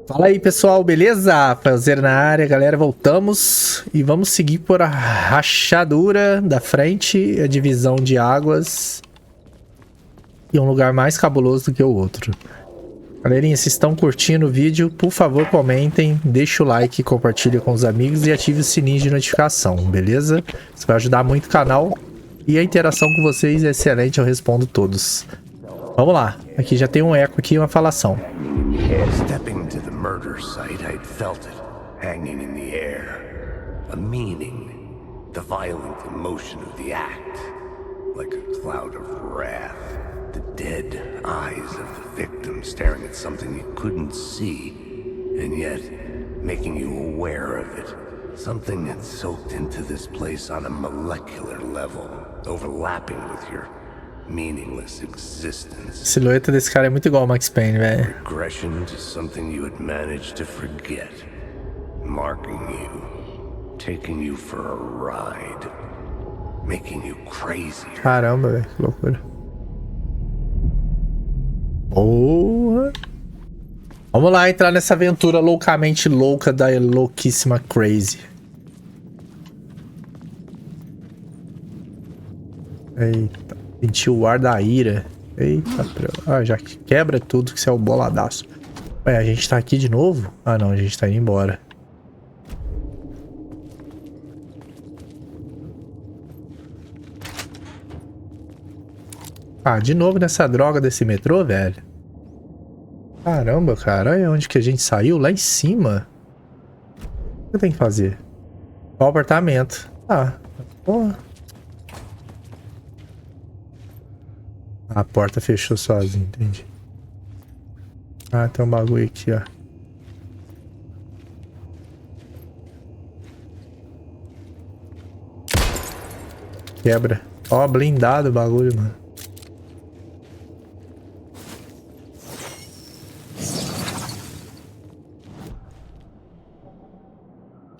Fala aí, pessoal, beleza? Phaelzeira na área, galera, voltamos e vamos seguir por a rachadura da frente, a divisão de águas e um lugar mais cabuloso do que o outro. Galerinha, se estão curtindo o vídeo, por favor, comentem, deixa o like, compartilha com os amigos e ative o sininho de notificação, beleza? Isso vai ajudar muito o canal e a interação com vocês é excelente, eu respondo todos. Vamos lá, aqui já tem um eco aqui e uma falação. Stepping to the murder site, I'd felt it, hanging in the air. A meaning, the violent emotion of the act, like a cloud of wrath. The dead eyes of the victim staring at something you couldn't see, and yet making you aware of it. Something had soaked into this place on a molecular level, overlapping with your meaningless existence. A silhueta desse cara é muito igual ao Max Payne, velho. Regression to something you had managed to forget, marking you, taking you for a ride, making you crazy. Caramba, velho, que loucura. Porra. Vamos lá entrar nessa aventura loucamente louca da louquíssima Crazy. Eita, sentiu o ar da ira. Eita, já quebra tudo que você é o boladaço. Ué, a gente tá aqui de novo? Ah não, a gente tá indo embora. Ah, de novo nessa droga desse metrô, velho. Caramba, cara. Olha onde que a gente saiu. Lá em cima. O que eu tenho que fazer? Qual apartamento? Ah, porra. A porta fechou sozinha, entendi. Ah, tem um bagulho aqui, ó. Quebra. Ó, blindado o bagulho, mano.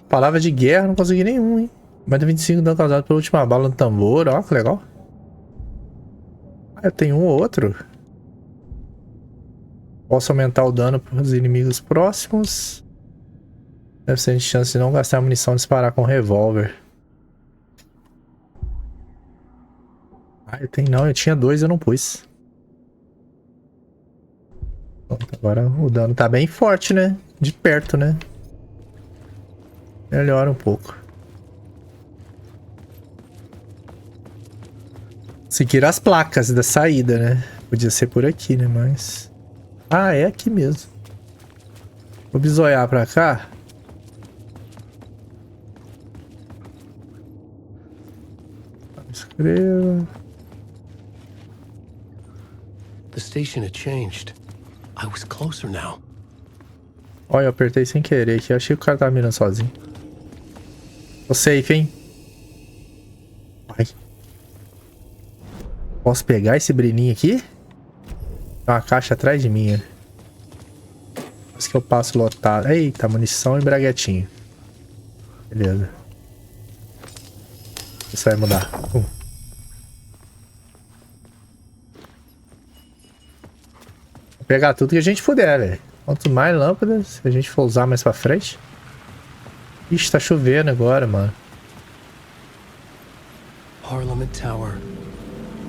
Palavra de guerra, não consegui nenhum, hein? Mais de 25 dano causado pela última bala no tambor, ó, que legal. Ah, tem um ou outro. Posso aumentar o dano para os inimigos próximos. Deve ser de chance de não gastar munição e disparar com revólver. Ah, eu tenho não, eu tinha dois, eu não pus. Pronto, agora o dano tá bem forte, né? De perto, né? Melhora um pouco. Seguir as placas da saída, né? Podia ser por aqui, né? Mas... ah, é aqui mesmo. Vou bisoiar pra cá. Escreva. The station had changed. I was closer now. Olha, eu apertei sem querer aqui. Achei que o cara tava mirando sozinho. Tô safe, hein? Vai. Posso pegar esse brilhinho aqui? Tem uma caixa atrás de mim. Parece que eu passo lotado. Eita, munição e braguetinho. Beleza. Isso vai mudar. Vou pegar tudo que a gente puder, velho. Quanto mais lâmpadas a gente for usar mais pra frente. Ixi, tá chovendo agora, mano. Parliament Tower.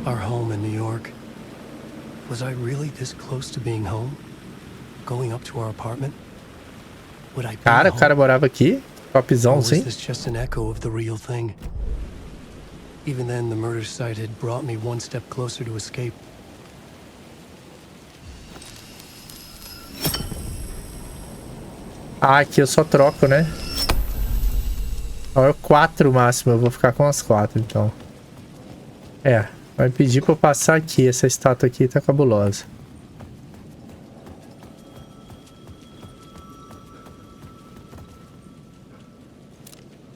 Our home in New York. Was I really this close to being home? Going up to our apartment? Would I be Cara, o home? cara morava aqui. Topzão, Or was sim. this just an echo of the real thing? Even then, the murder site had brought me one step closer to escape. Ah, aqui eu só troco, né? Ó, é o 4 máximo. Eu vou ficar com as 4, então. É, vai pedir pra eu passar aqui. Essa estátua aqui tá cabulosa.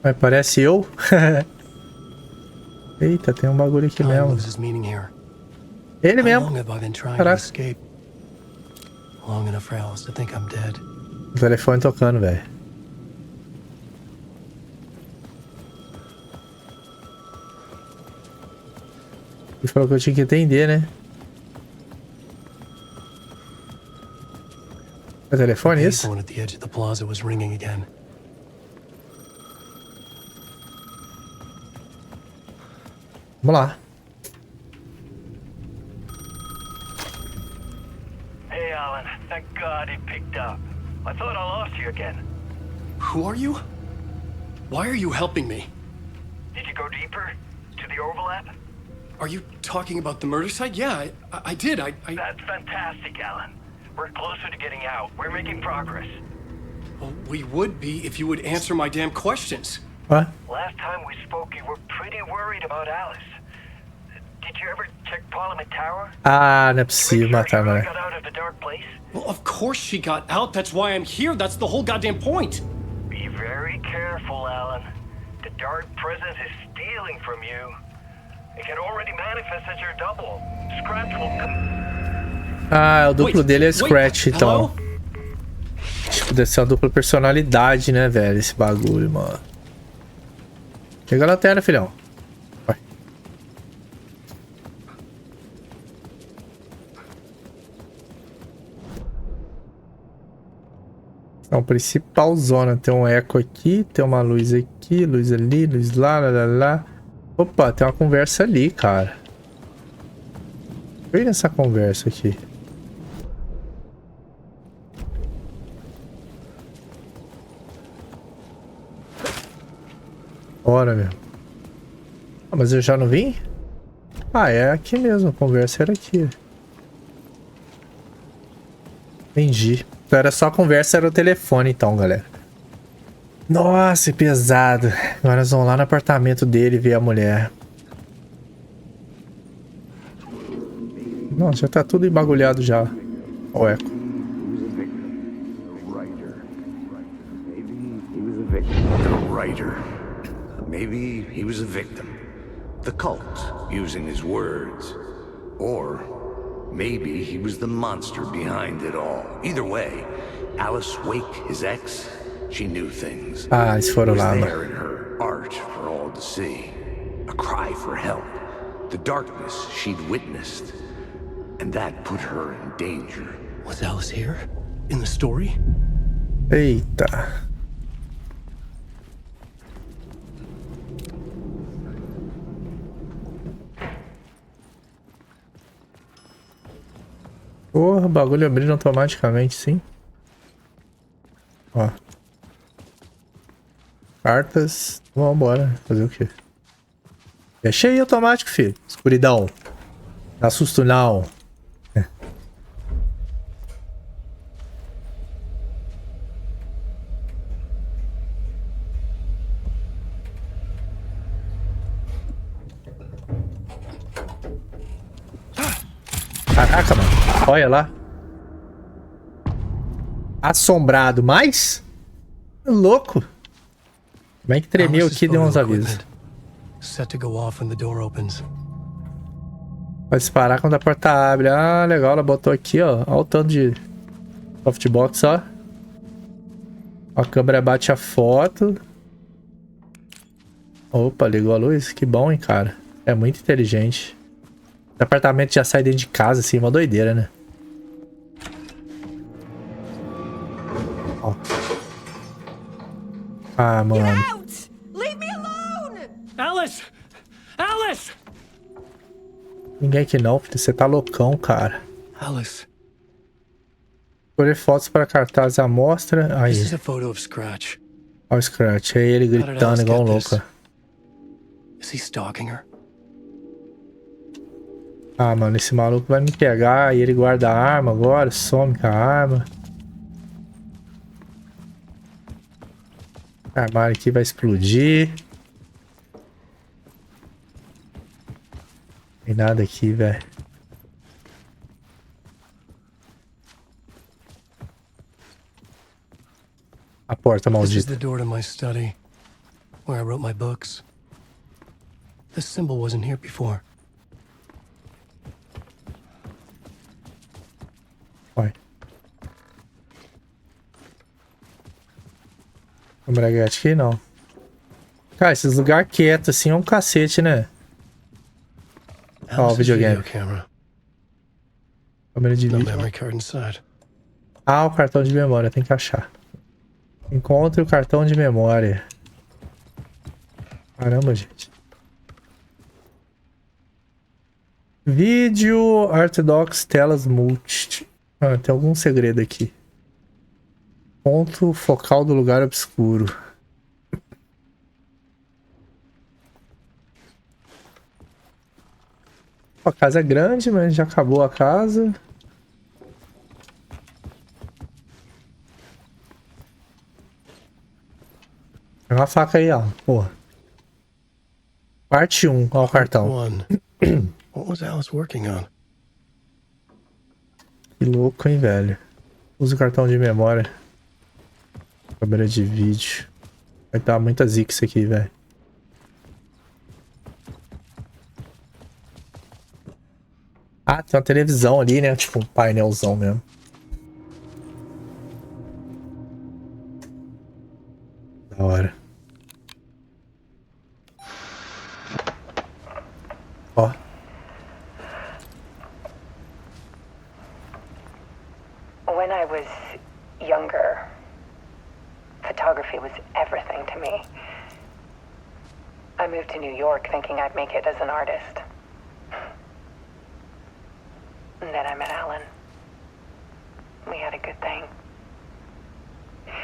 Mas parece eu. Eita, tem um bagulho aqui Time mesmo. loses meaning here. Ele How mesmo. long have I been trying to Caraca. escape? Long enough for Alice to think I'm dead. O telefone tocando, velho. Ele falou que eu tinha que entender, né? É telefone isso? Phone at the edge of the plaza was ringing again. Vamos lá. Hey, Alan. Thank God it picked up. I thought I lost you again. Who are you? Why are you helping me? Did you go deeper? To the overlap? Are you talking about the murder site? Yeah, I did. I... That's fantastic, Alan. We're closer to getting out. We're making progress. Well, we would be if you would answer my damn questions. Ué? Last time we spoke, you were pretty worried about Alice. Did you ever check Parliament Tower? Ah, não é possível Make sure matar, she né? got out of the dark place? Well, of course she got out. That's why I'm here. That's the whole goddamn point. Be very careful, Alan. The dark presence is stealing from you. It can already manifest as your double. Scratch will come. Ah, o duplo Wait, dele é wait, Scratch, então. hello? Acho que deve ser uma dupla personalidade, né, velho? Esse bagulho, mano. Pega a lanterna, filhão. Vai. Então, principal zona. Tem um eco aqui, tem uma luz aqui, luz ali, luz lá, lá, lá, lá. Opa, tem uma conversa ali, cara. Vem nessa conversa aqui. Bora, meu. Ah, mas eu já não vim? Ah, é aqui mesmo. A conversa era aqui. Entendi. Então era só a conversa, era o telefone então, galera. Nossa, que pesado. Agora nós vamos lá no apartamento dele ver a mulher. Nossa, já tá tudo embagulhado já. Ó, o eco. The writer. Maybe he was a victim. The cult, using his words. Or maybe he was the monster behind it all. Either way, Alice Wake, his ex, she knew things. Ah, eles foram lá, It was mano. there in her art for all to see. A cry for help. The darkness she'd witnessed. And that put her in danger. Was Alice here? In the story? Eita. Porra, o bagulho abrindo automaticamente, sim. Ó. Cartas. Vambora. Fazer o quê? Fechei automático, filho. Escuridão. Dá susto não. Caraca, mano. Olha lá. Assombrado, mas... Louco. Como é que tremeu aqui e deu uns avisos. Set to go off when the door opens. Pode disparar quando a porta abre. Ah, legal. Ela botou aqui, ó. Olha o tanto de softbox, ó. A câmera bate a foto. Opa, ligou a luz. Que bom, hein, cara. É muito inteligente. O apartamento já sai dentro de casa, assim. Uma doideira, né? Ó. Ah, mano. Out! Leave me alone! Alice! Alice! Ninguém aqui não, filho. Você tá loucão, cara. Alice, Escolher fotos para cartaz à mostra. Aí. this is a photo of Scratch. Olha o Scratch. Aí ele gritando igual um louco. Is he stalking her? Ah, mano, esse maluco vai me pegar e ele guarda a arma agora, some com a arma. O armário aqui vai explodir. Tem nada aqui, velho. A porta This is maldita. the door to my study, where I wrote my books. This symbol wasn't here before. Vai. Câmera aqui não. Cara, esses lugares quietos assim é um cacete, né? Ó, o Alice's video videogame. camera. Câmera de No vídeo. memory card inside. Ah, o cartão de memória, tem que achar. Encontre o cartão de memória. Caramba, gente. Vídeo, Orthodox, telas multi. Ah, tem algum segredo aqui. Ponto focal do lugar obscuro. A casa é grande, mas já acabou a casa. Tem uma faca aí, ó. Porra. Parte 1, ó o cartão. What was Alice working on? Que louco, hein, velho. Usa o cartão de memória. Câmera de vídeo. Vai dar muita zica isso aqui, velho. Ah, tem uma televisão ali, né? Tipo um painelzão mesmo. Da hora. Ó. When I was younger, photography was everything to me. I moved to New York thinking I'd make it as an artist. And then I met Alan. We had a good thing.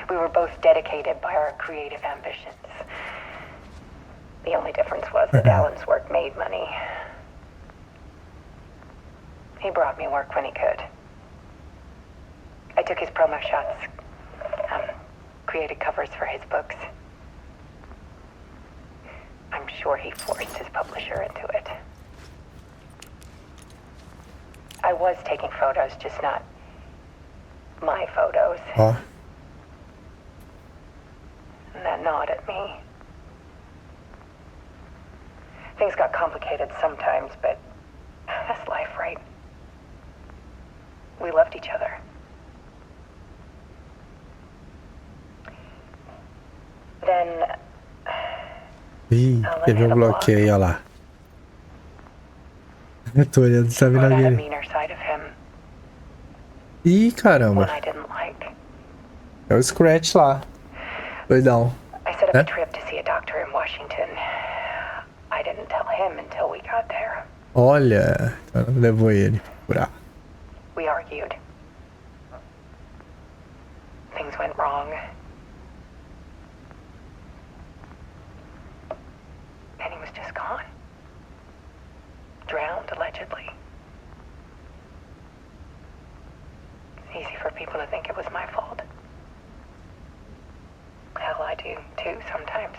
We were both dedicated by our creative ambitions. The only difference was that Alan's work made money. He brought me work when he could. I took his promo shots, created covers for his books. I'm sure he forced his publisher into it. I was taking photos, just not my photos. Ó. And that gnawed at me. Things got complicated sometimes, but that's life, right? We loved each other. Then Ih, teve um bloqueio, olha lá. Eu tô olhando, tá vendo I had a ali? meaner side of him, Ih, caramba. one I didn't like. É o Scratch lá. Doidão. I set up Huh? a trip to see a doctor in Washington. I didn't tell him until we got there. Olha, então levou ele pra. We argued. Things went wrong. And he was just gone. Drowned, allegedly. It's easy for people to think it was my fault. Hell, I do too sometimes.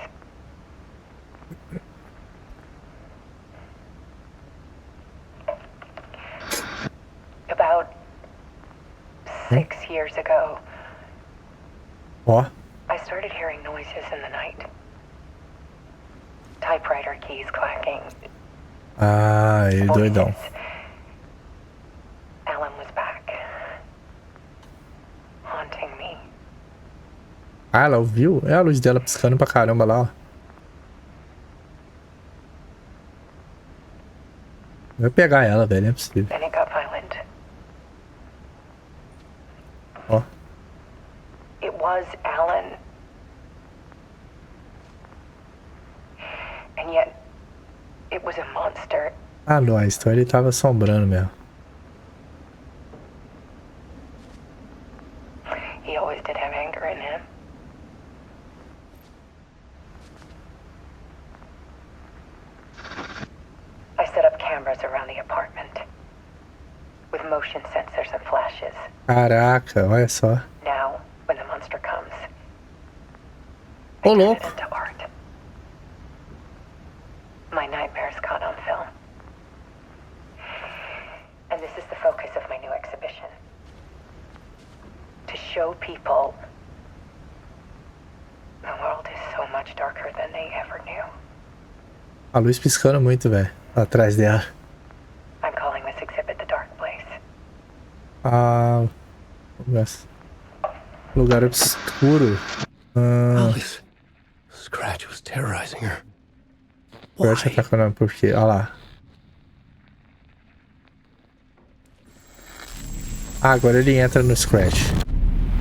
About 6 years ago, Ó, I started hearing noises in the night. Typewriter keys clacking. ah, ele doidão. Voices. Alan was back. Haunting me. Ah, ela ouviu? É a luz dela piscando pra caramba lá, ó. Vai pegar ela, velho, não é possível. Then it got violent. Ó. It was Alan. And yet, it was a monster. Ah, nós, então ele tava assombrando mesmo. He always did have anger in him. I set up cameras around the apartment with motion sensors and flashes. Caraca, olha só. Now, when the monster comes, Ô, I turn it louco. into art. My nightmares caught on film. And this is the focus of my new exhibition. To show people the world is so much darker than they ever knew. A luz piscando muito, velho. Atrás dela. I'm calling this exhibit The Dark Place. Ah. Nossa. Lugar obscuro. Ah. Alice. Scratch was terrorizing her. Scratch atacando por quê? Olha lá. Ah, agora ele entra no Scratch.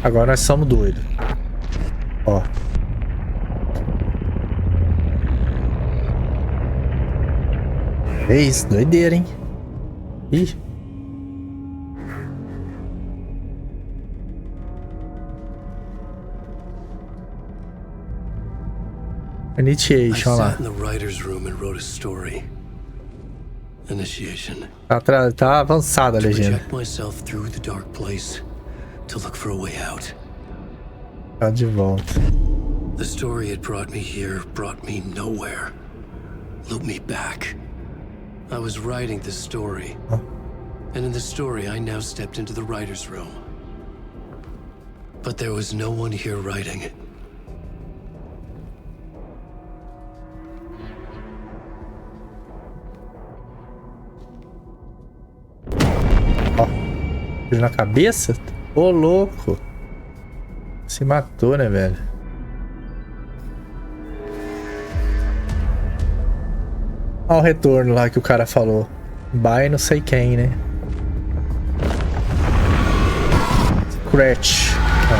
Agora nós somos doidos. Ó. É isso, doideira, hein? Ih. Initiation, olha lá. sat in the writer's room and wrote a story. Initiation. Tá avançada a To legenda. project myself through the dark place to look for a way out. Tá de volta. The story had brought me here, brought me nowhere. Looped me back. I was writing the story. And in the story, I now stepped into the writer's room. But there was no one here writing it. Ó. Tiro na cabeça? Ô, louco. Se matou, né, velho? Olha o retorno lá que o cara falou. By não sei quem, né? Scratch. Ó.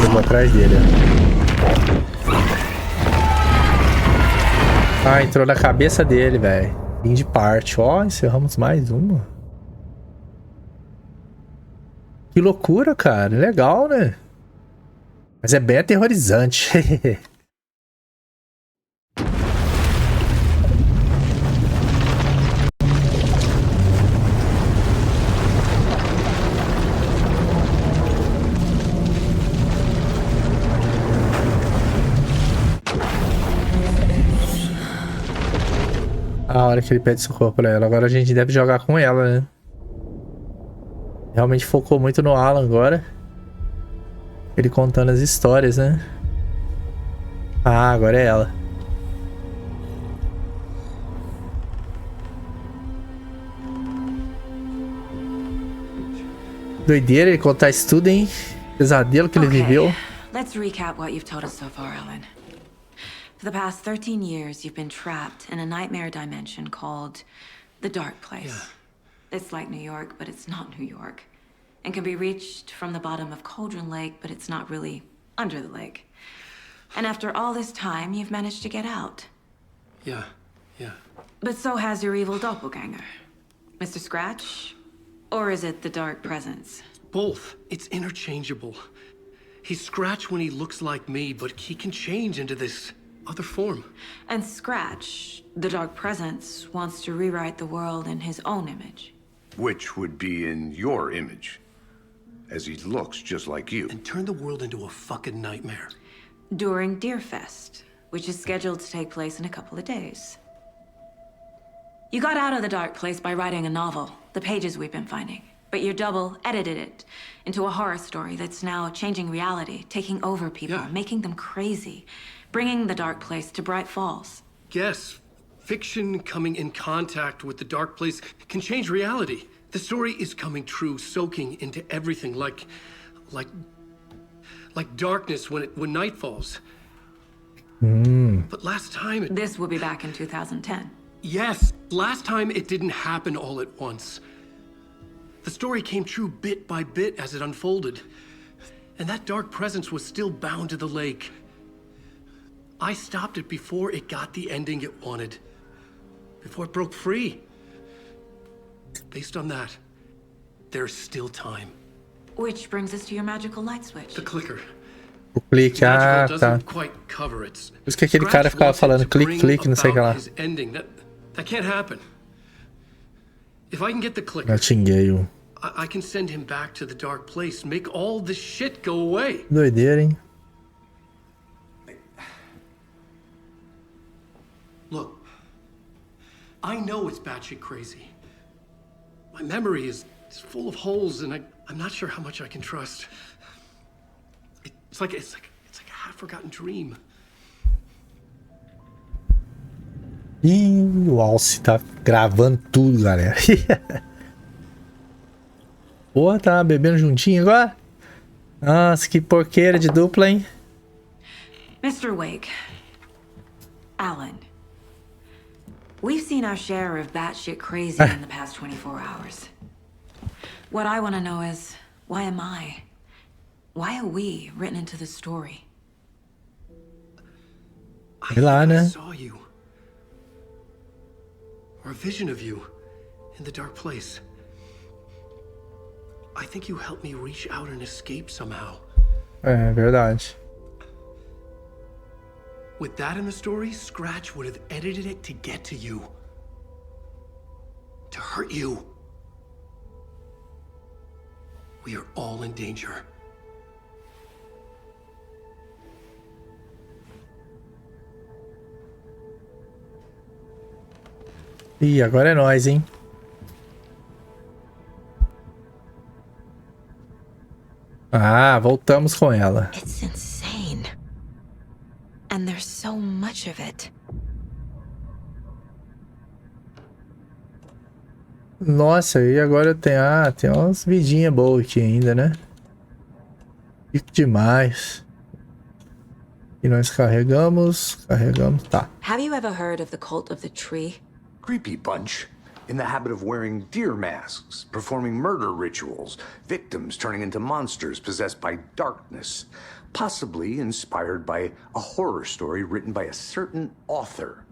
Eu vou atrás dele, ó. Ah, entrou na cabeça dele, velho. Fim de parte. Ó, encerramos mais uma. Que loucura, cara. Legal, né? Mas é bem aterrorizante. A hora que ele pede socorro pra ela. Agora a gente deve jogar com ela, né? Realmente focou muito no Alan agora. Ele contando as histórias, né? Ah, agora é ela. Doideira ele contar isso tudo, hein? Pesadelo que ele viveu. Let's recap what you've told us so far, Alan. For the past 13 years, you've been trapped in a nightmare dimension called the Dark Place. Yeah. It's like New York, but it's not New York. And can be reached from the bottom of Cauldron Lake, but it's not really under the lake. And after all this time, you've managed to get out. Yeah. But so has your evil doppelganger. Mr. Scratch? Or is it the Dark Presence? Both. It's interchangeable. He's Scratch when he looks like me, but he can change into this other form. And Scratch, the Dark Presence, wants to rewrite the world in his own image. Which would be in your image, as he looks just like you. And turn the world into a fucking nightmare. During Deerfest, which is scheduled to take place in a couple of days. You got out of the Dark Place by writing a novel, the pages we've been finding. But your double edited it into a horror story that's now changing reality, taking over people, making them crazy, bringing the Dark Place to Bright Falls. Yes, fiction coming in contact with the Dark Place can change reality. The story is coming true, soaking into everything like darkness when night falls. But last time This will be back in 2010. Yes, last time it didn't happen all at once. The story came true bit by bit as it unfolded. And that dark presence was still bound to the lake. I stopped it before it got the ending it wanted. Before it broke free. Based on that, there's still time. Which brings us to your magical light switch. The clicker. O clique, ah, Magical tá. doesn't quite cover it. Por isso que aquele cara ficava falando clique, clique, não sei o que lá. His ending. That can't happen. If I can get the clicker, Eu xinguei o... I can send him back to the dark place, make all this shit go away. Doideira, hein? Look, I know it's batshit crazy. My memory is full of holes, and I'm not sure how much I can trust. It's like a half-forgotten dream. Ih, o Alce tá gravando tudo, galera. Pô, tá bebendo juntinho agora? Nossa, que porqueira de dupla, hein? Mr. Wake, Alan, we've seen our share of batshit crazy in the past 24 hours. What I want to know is, why am I? Why are we written into the story? Sei lá, I né? saw you. Or a vision of you in the dark place. I think you helped me reach out and escape somehow. É verdade. With that in the story, Scratch would have edited it to get to you. To hurt you. We are all in danger. Ih, agora é nóis, hein? Ah, voltamos com ela. It's insane. And there's so much of it. Nossa, e agora tem umas vidinhas boas aqui ainda, né? Fico demais. E nós carregamos, tá. Have you ever heard of the cult of the tree? Creepy bunch. In the habit of wearing deer masks, performing murder rituals, victims turning into monsters possessed by darkness, possibly inspired by a horror story written by a certain author.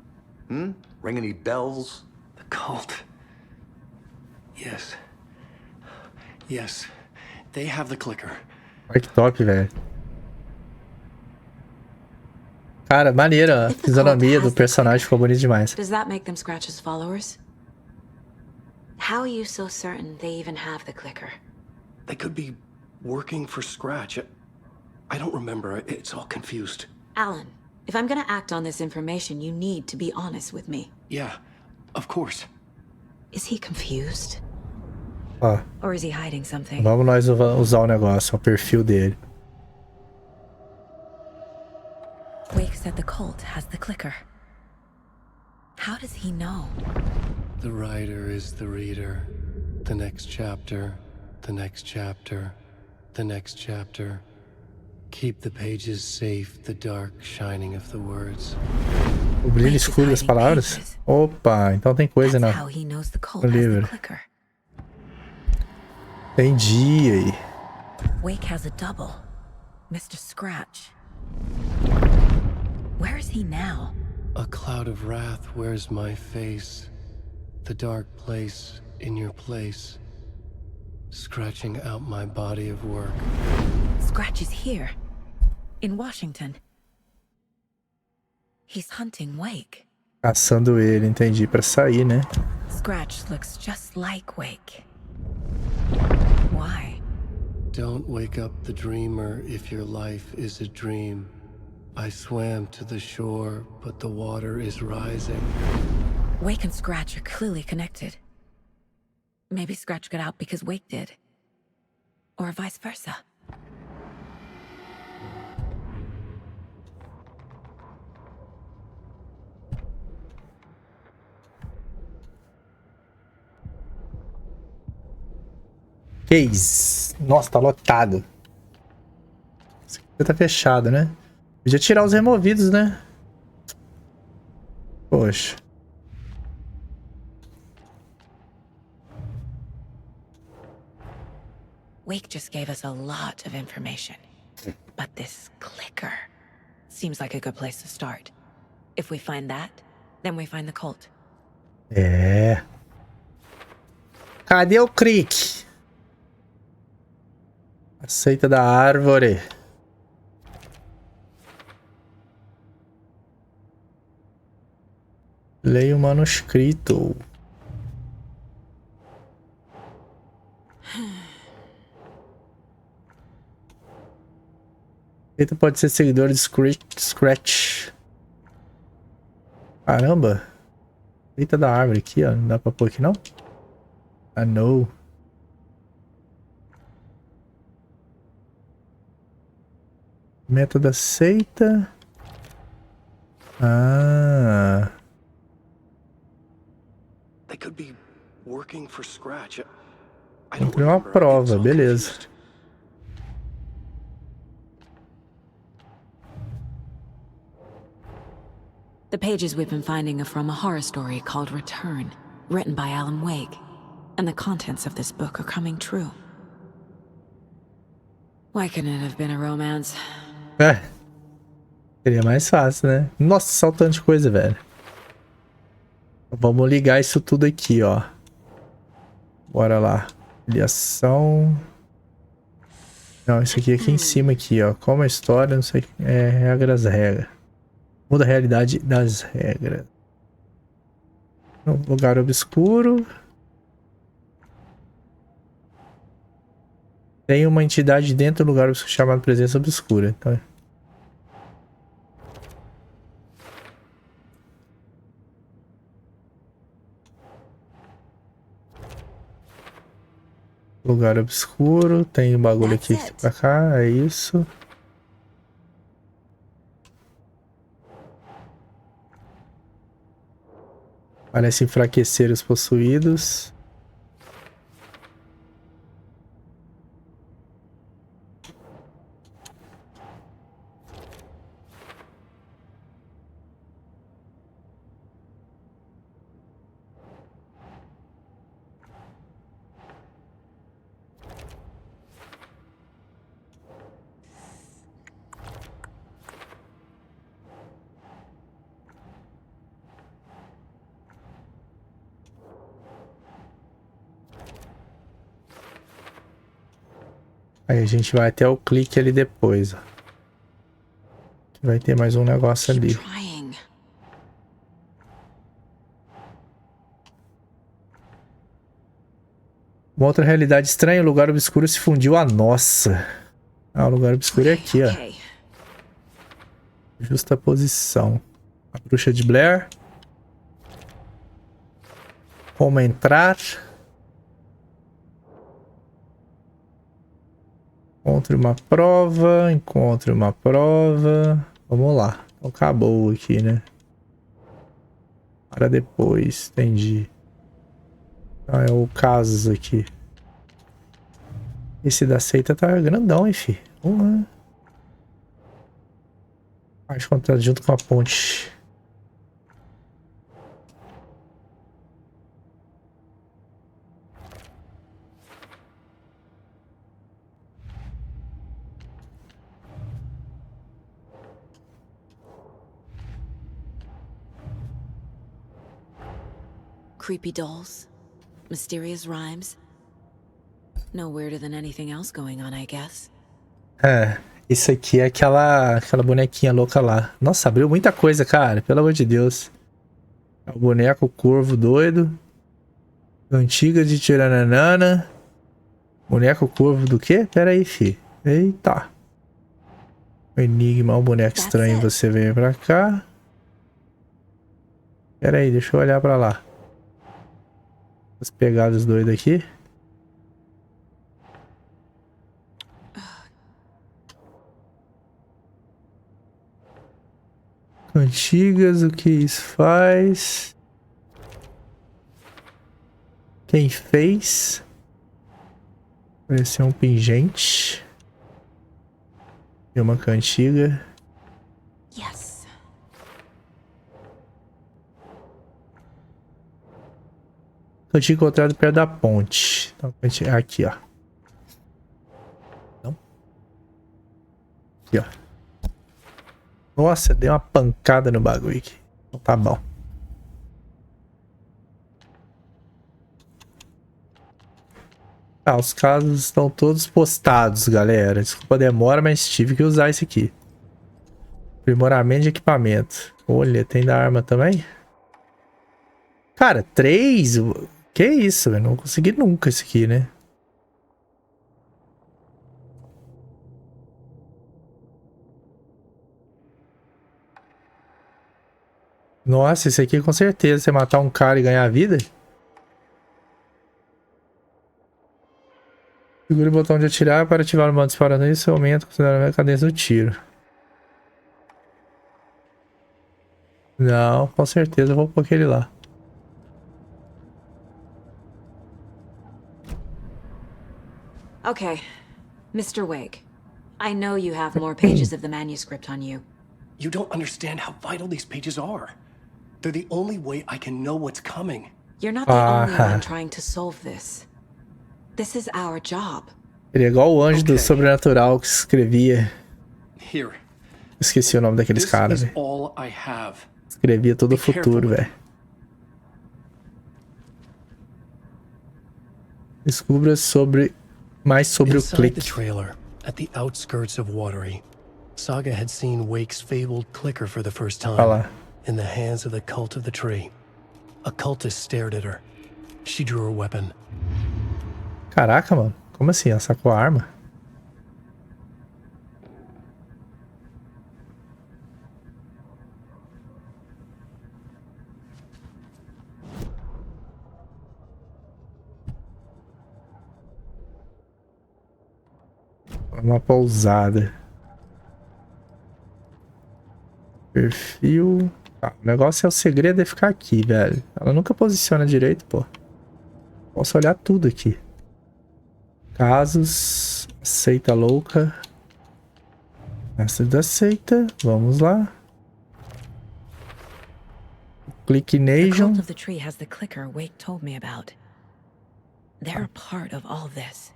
Ring any bells? The cult. Yes. Yes. They have the clicker. Olha que top, velho. Cara, maneira, a fisionomia do personagem ficou bonita demais. Does that make them Scratch's followers? How are you so certain they even have the clicker? They could be working for Scratch. I don't remember. It's all confused. Alan, if I'm gonna act on this information, you need to be honest with me. Yeah, of course. Is he confused? Ó, Or is he hiding something? vamos nós usar o negócio, o perfil dele. Wake said the cult has the clicker. How does he know? The writer is the reader. The next chapter, the next chapter, the next chapter. Keep the pages safe, the dark shining of the words. O brilho escuro das palavras? Opa, então tem coisa That's na... how he knows the cult no has the livro. clicker. Entendi aí. Wake has a double. Mr. Scratch. Where is he now? A cloud of wrath wears my face. The dark place in your place. Scratching out my body of work. Scratch is here. In Washington. He's hunting Wake. Caçando ele, entendi, pra sair, né? Scratch looks just like Wake. Why? Don't wake up the dreamer if your life is a dream. I swam to the shore, but the water is rising. Wake and Scratch are clearly connected. Maybe Scratch got out because Wake did. Or vice versa. Case. Nossa, tá lotado. Esse aqui tá fechado, né? Podia tirar os removidos, né? Poxa. Wake just gave us a lot of information. But this clicker seems like a good place to start. If we find that, then we find the cult. É. Cadê o CLIQUE? Aceita da árvore. Leia o manuscrito. Eita, pode ser seguidor de Scratch. Caramba. Eita da árvore aqui, ó. Não dá pra pôr aqui, não? Ah, não. Método aceita. Ah. They could be working for Scratch. I Tem don't que ter uma remember. prova, It's all beleza. confused. The pages we've been finding are from a horror story called Return, written by Alan Wake. And the contents of this book are coming true. Why couldn't it have been a romance? É. Seria mais fácil, né? Nossa, saltando de coisa, velho. Vamos ligar isso tudo aqui, ó. Bora lá. Filiação. Não, isso aqui em cima aqui, ó. Como a história, não sei. É, regras. Muda a realidade das regras. No lugar obscuro. Tem uma entidade dentro do lugar obscuro chamada presença obscura. Então... Lugar obscuro, tem um bagulho aqui pra cá, é isso. Parece enfraquecer os possuídos. Aí a gente vai até o clique ali depois, ó. Vai ter mais um negócio ali. Uma outra realidade estranha, o lugar obscuro se fundiu a nossa. Ah, o lugar obscuro é aqui, ó. Justa posição. A bruxa de Blair. Como entrar. Encontre uma prova. Encontre uma prova. Vamos lá. Então, acabou aqui, né? Para depois. Entendi. Então é o casos aqui. Esse da seita tá grandão, hein, fi? Acho que tá junto com a ponte. Creepy dolls, mysterious rhymes. No weirder than anything else going on, I guess. É, isso aqui é aquela bonequinha louca lá. Nossa, abriu muita coisa, cara. Pelo amor de Deus. É o boneco corvo doido. Antiga de tirananana. Boneco corvo do quê? Pera aí, fi. Eita. O enigma, um boneco estranho. Você vem pra cá. Pera aí, deixa eu olhar pra lá. As pegadas doidas aqui. Antigas, o que isso faz? Quem fez? Parece um pingente. E uma cantiga. Yes. Cantiga encontrado perto da ponte. Então, aqui, ó. Não? Aqui, ó. Nossa, deu uma pancada no bagulho aqui. Então tá bom. Tá, os casos estão todos postados, galera. Desculpa a demora, mas tive que usar isso aqui. Aprimoramento de equipamento. Olha, tem da arma também? Cara, 3? Que isso, velho? Não consegui nunca isso aqui, né? Nossa, esse aqui com certeza. Você matar um cara e ganhar vida? Segure o botão de atirar para ativar o modo disparando. Isso aumenta consideravelmente a cadência do tiro. Não, com certeza eu vou pôr aquele lá. Okay, Mr. Wake. I know you have more pages of the manuscript on you. You don't understand how vital these pages are. They're the only way I can know what's coming. You're not the only one trying to solve this. This is our job. Ele é igual o anjo do sobrenatural que escrevia. Here. Esqueci o nome daqueles This caras, is velho. all I have. Escrevia todo o futuro, velho. Descubra mais sobre o Inside the clique. trailer, at the outskirts of Watery, Saga had seen Wake's fabled clicker for the first time. Fala. In the hands of the cult of the tree. A cultist stared at her. She drew her weapon. Caraca, mano. Como assim? Ela sacou a arma? Uma pousada. Perfil. Ah, o negócio é o segredo é ficar aqui, velho. Ela nunca posiciona direito, pô. Posso olhar tudo aqui. Casos. Seita louca. Mestre da seita. Vamos lá. Clique The Nation. cult of the tree has the clicker Wake told me about. They're a part of all of this.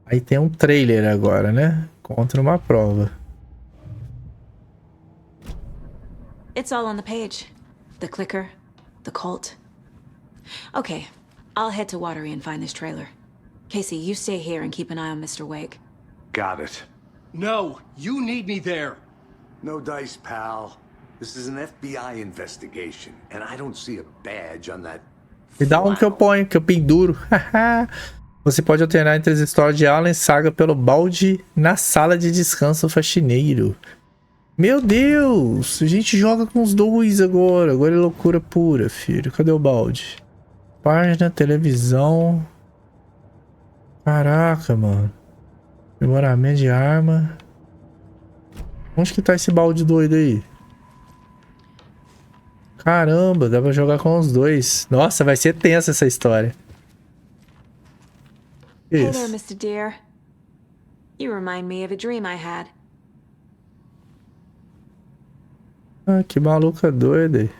Aí tem um trailer agora, né? Contra uma prova. It's all on the page. The clicker, the cult. Okay, I'll head to Watery and find this trailer. Casey, you stay here and keep an eye on Mr. Wake. Got it. No, you need me there. No dice, pal. This is an FBI investigation, and I don't see a badge on that. Me dá um que eu ponho, que eu penduro. Você pode alternar entre as histórias de Alan e Saga pelo balde na sala de descanso faxineiro. Meu Deus! A gente joga com os dois agora. Agora é loucura pura, filho. Cadê o balde? Página, televisão. Caraca, mano. Aprimoramento de arma. Onde que tá esse balde doido aí? Caramba, dá pra jogar com os dois. Nossa, vai ser tensa essa história. Hey there, Isso. Mr. Deer. You remind me of a dream I had. Ah, que maluca doida aí.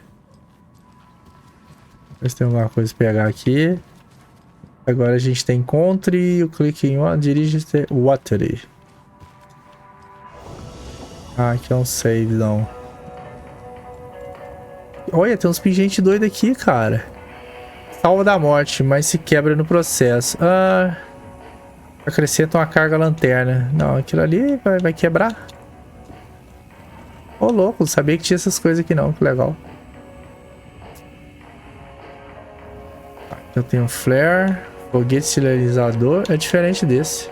Ver se tem alguma coisa pra pegar aqui. Agora a gente tem encontre, o clique em uma, dirige-se Watery. Ah, aqui é um save, não. Olha, tem uns pingentes doidos aqui, cara. Salva da morte, mas se quebra no processo. Ah, acrescenta uma carga lanterna. Não, aquilo ali vai quebrar. Ô, louco, não sabia que tinha essas coisas aqui não, que legal. Aqui eu tenho flare, foguete sinalizador, é diferente desse.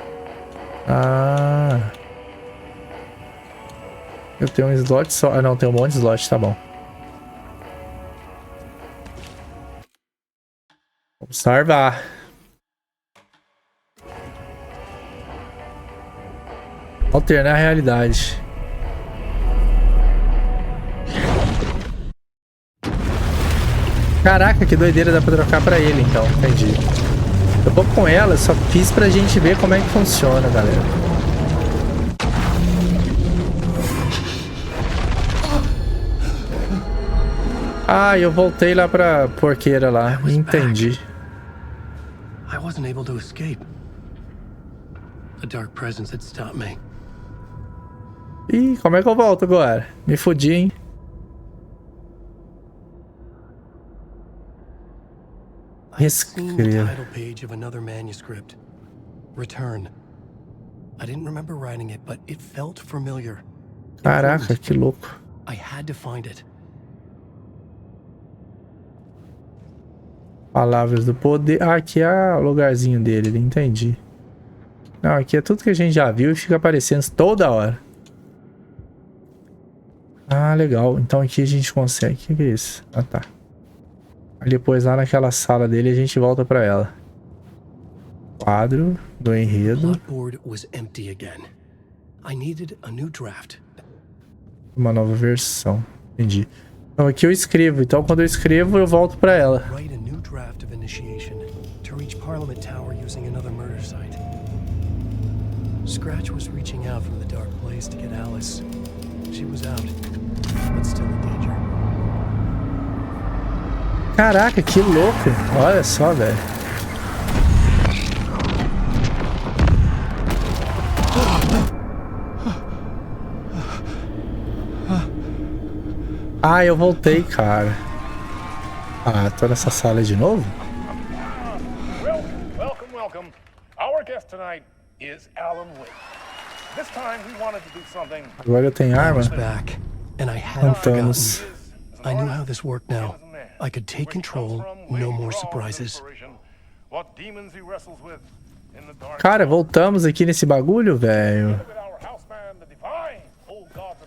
Ah. Eu tenho um slot só, ah não, tem um monte de slot, tá bom. Vamos salvar. Alternar a realidade. Caraca, que doideira, dá pra trocar pra ele então, entendi. Eu vou com ela, só fiz pra gente ver como é que funciona, galera. Ah, eu voltei lá pra porqueira lá, entendi. I wasn't able to escape. A dark presence had stopped me. Ih, como é que eu volto agora? Me fudi, hein? I seen the Escreva. title page of another manuscript. Return. I didn't remember writing it, but it felt familiar. Caraca, que louco. I had to find it. Palavras do poder. Ah, aqui é o lugarzinho dele, entendi. Não, aqui é tudo que a gente já viu e fica aparecendo toda hora. Ah, legal. Então aqui a gente consegue. O que é isso? Ah, tá. Aí depois lá naquela sala dele a gente volta pra ela. Quadro do enredo. Plotboard was empty again. I needed a new draft. Uma nova versão. Entendi. Então aqui eu escrevo. Então quando eu escrevo eu volto pra ela. Write a new draft of initiation to reach Parliament Tower using another murder site. Scratch was reaching out from the dark place to get Alice. She was out, but still in danger. Caraca, que louco. Olha só, velho. Ah, eu voltei, cara. Ah, tô nessa sala de novo? Welcome. Our guest tonight is Alan Wake. This time we wanted to do something. Agora eu tenho arma. Back, and I hadn't forgotten. I knew how this worked now. I could take control, no more surprises. What demons he wrestles with in the dark. Cara, voltamos aqui nesse bagulho, velho.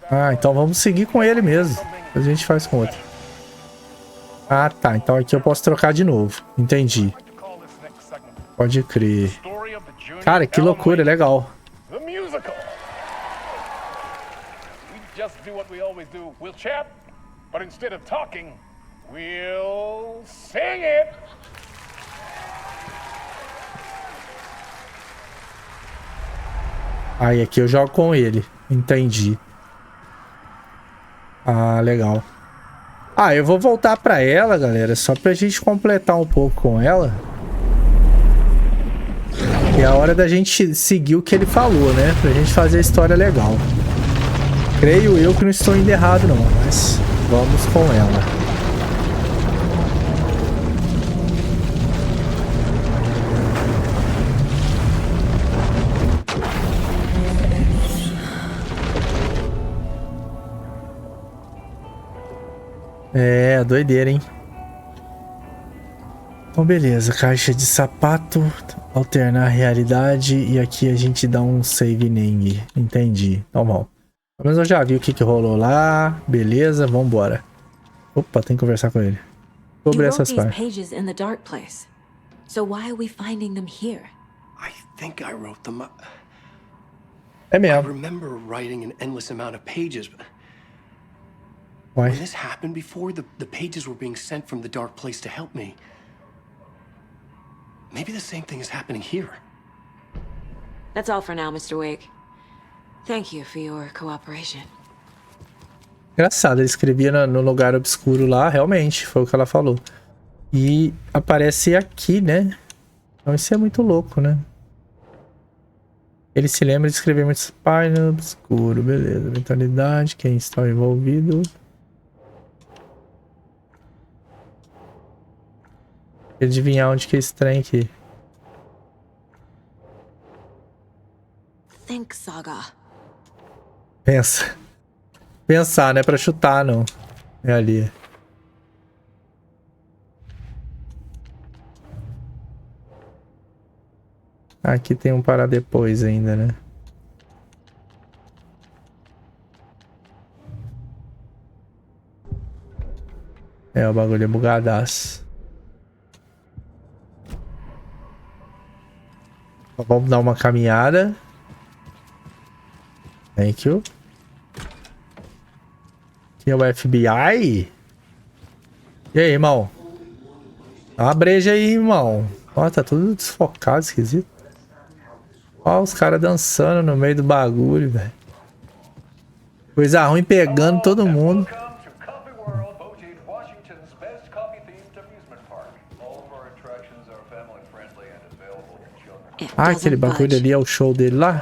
Ah, então vamos seguir com ele mesmo. Depois a gente faz com outro. Ah, tá. Então aqui eu posso trocar de novo. Entendi. Pode crer. Cara, que loucura, legal. The musical. We just do what we always do. We'll chat, but instead of talking, we'll sing it. Aí aqui eu jogo com ele. Entendi. Ah, legal. Ah, eu vou voltar pra ela, galera, só pra gente completar um pouco com ela. E é a hora da gente seguir o que ele falou, né? Pra gente fazer a história legal. Creio eu que não estou indo errado, não, mas vamos com ela. É, doideira, hein? Então, beleza. Caixa de sapato, alternar a realidade. E aqui a gente dá um save name. Entendi. Então, bom. Pelo menos eu já vi o que rolou lá. Beleza, vambora. Opa, tem que conversar com ele. Sobre essas partes. É mesmo. I remember writing an endless amount of pages, but Why? when this happened before, the pages were being sent from the dark place to help me. Maybe the same thing is happening here. That's all for now, Mr. Wake. Thank you for your cooperation. Engraçado, ele escrevia no lugar obscuro lá, realmente, foi o que ela falou. E aparece aqui, né? Então isso é muito louco, né? Ele se lembra de escrever muitos páginas no obscuro, beleza. Mentalidade, quem está envolvido. Adivinhar onde que é esse trem aqui. Think, Saga. Pensa. Pensar, não é pra chutar, não. É ali. Aqui tem um para depois ainda, né? É, o bagulho é bugadaço. Vamos dar uma caminhada. Thank you. Aqui é o FBI. E aí, irmão? Dá uma breja aí, irmão. Ó, tá tudo desfocado, esquisito. Ó, os caras dançando no meio do bagulho, velho. Coisa ruim pegando todo mundo. Ah, aquele bagulho ali é o show dele lá?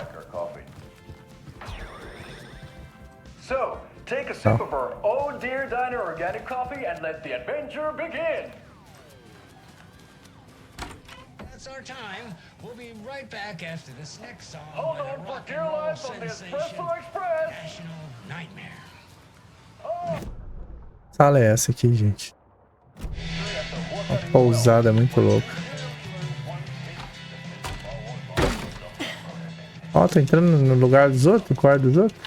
So, take a sip of our Oh Dear Diner organic coffee and let the adventure begin. That's our time. We'll be right back after this next song. Hold on for dear life on the Espresso Express. National Nightmare. Sala é essa aqui, gente? Uma pousada muito louca. Ó, tô entrando no lugar dos outros, no quarto dos outros.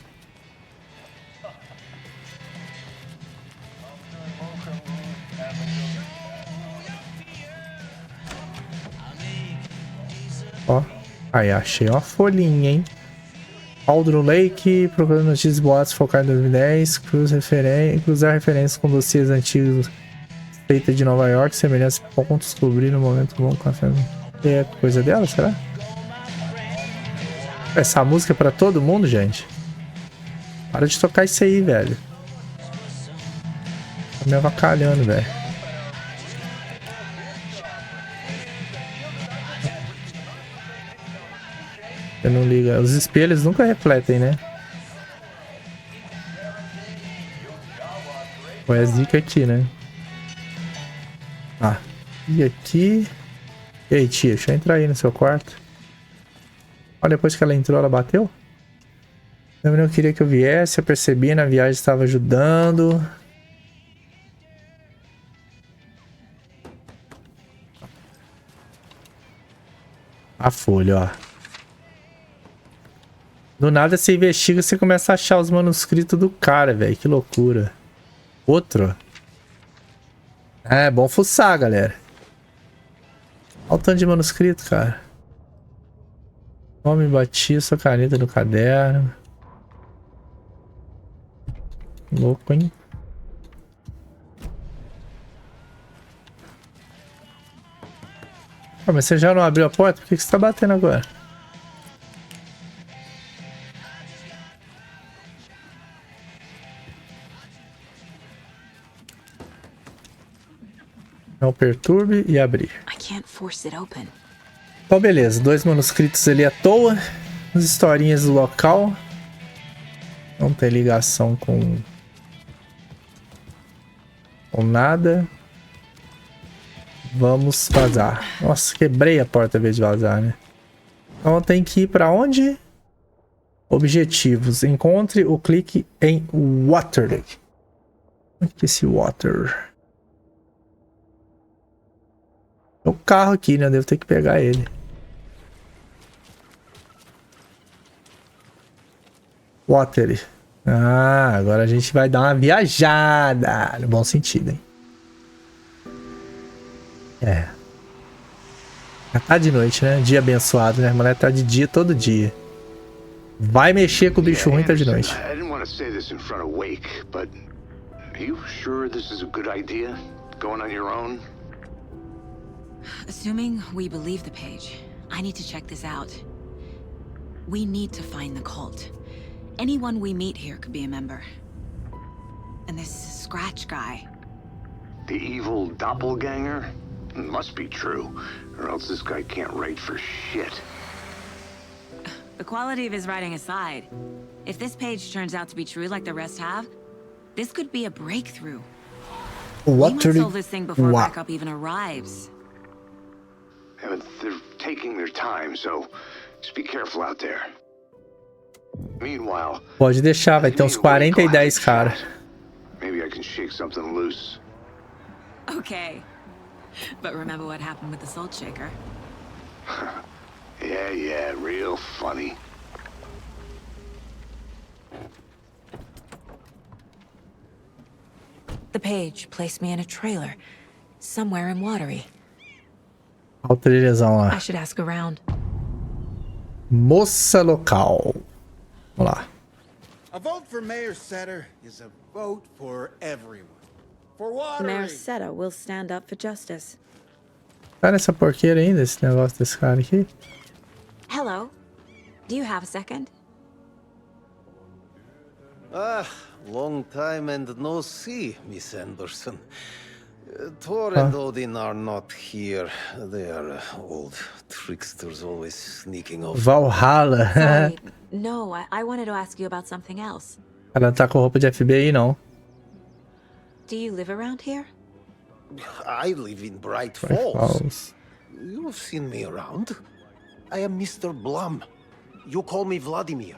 Ó, aí achei uma folhinha, hein? Aldrin Lake, procurando notícias boatos, focar em 2010, cruzar referências com dossiês antigos, feita de Nova York, semelhantes pontos, descobrir no momento bom café. É coisa dela, será? Essa música é pra todo mundo, gente. Para de tocar isso aí, velho. Tá me avacalhando, velho. Você não liga. Os espelhos nunca refletem, né? Põe as dicas aqui, né? Ah, e aqui... Ei, tia, deixa eu entrar aí no seu quarto. Ó, depois que ela entrou, ela bateu? Eu não queria que eu viesse, eu percebi, na viagem estava ajudando. A folha, ó. Do nada você investiga, você começa a achar os manuscritos do cara, velho. Que loucura. Outro. É bom fuçar, galera. Olha o tanto de manuscrito, cara. Nome, bati sua caneta no caderno. Louco, hein? Ah, mas você já não abriu a porta? Por que você tá batendo agora? Não perturbe e abrir. Então beleza, 2 manuscritos ali à toa. As historinhas do local. Não tem ligação com nada. Vamos vazar. Nossa, quebrei a porta em vez de vazar, né? Então tem que ir pra onde? Objetivos. Encontre o clique em water. Onde que é esse water? É o carro aqui, né? Eu devo ter que pegar ele. Water. Ah, agora a gente vai dar uma viajada. No bom sentido, hein? É. Já tá de noite, né? Dia abençoado, né? A mulher tá de dia todo dia. Vai mexer com o bicho ruim, tá de noite. I didn't want to say this in front of Wake, but are you sure this is a good idea? Going on your own? Assuming we believe the page, I need to check this out. We need to find the cult. Anyone we meet here could be a member. And this Scratch guy. The evil doppelganger? Must be true, or else this guy can't write for shit. The quality of his writing aside, if this page turns out to be true like the rest have, this could be a breakthrough. We might solve this thing before backup even arrives. Yeah, but they're taking their time, so just be careful out there. Meanwhile, pode deixar, vai ter uns 40 e 10, cara. Maybe I can shake something loose. Okay. But remember what happened with the salt shaker? Yeah, real funny. The page placed me in a trailer, somewhere in Watery. Olha o trailerzão lá. I should ask around. Moça local. Vamos lá. A vote for Mayor Setter is a vote for everyone. For Watery. Mayor Seta will stand up for justice. Tá nessa porqueira ainda, esse negócio desse cara aqui? Hello. Do you have a second? Ah, long time and no see, Miss Anderson. Thor and Odin are not here. They are old tricksters always sneaking off. Valhalla. Sorry. No, I wanted to ask you about something else. Ela não tá com roupa de FBI, não. Do you live around here? I live in Bright Falls. You've seen me around. I am Mr. Blum. You call me Vladimir.